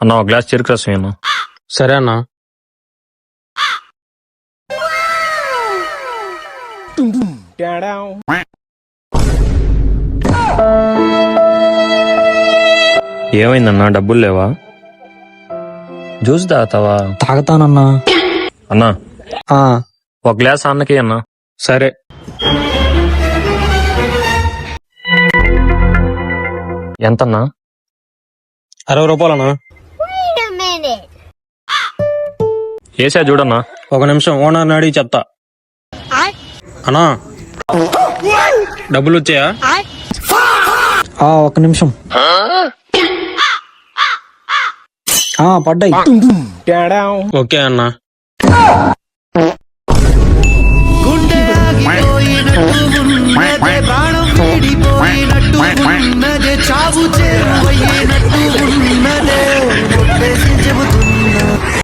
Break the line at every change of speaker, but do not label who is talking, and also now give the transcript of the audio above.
అన్న ఒక గ్లాస్ చెరుకు రసం అన్న.
సరే అన్నా.
ఏమైందన్నా, డబ్బులు లేవా? జ్యూస్ తాగుతావా?
తాగుతానన్నా.
అన్నా
ఆ,
ఒక గ్లాస్ అన్నకి అన్నా.
సరే.
ఎంతన్నా?
60 రూపాయలన్నా.
ఏసా చూడన్నా.
ఒక నిమిషం ఓనర్ని అడిగి చెప్తా. అన్నా డబ్బులు వచ్చాయా?
ఒక నిమిషం. పడ్డాయి.
ఓకే అన్నా.
గుండె ఆగిపోయినట్టు ఉన్నదే, ప్రాణం విడిపోయి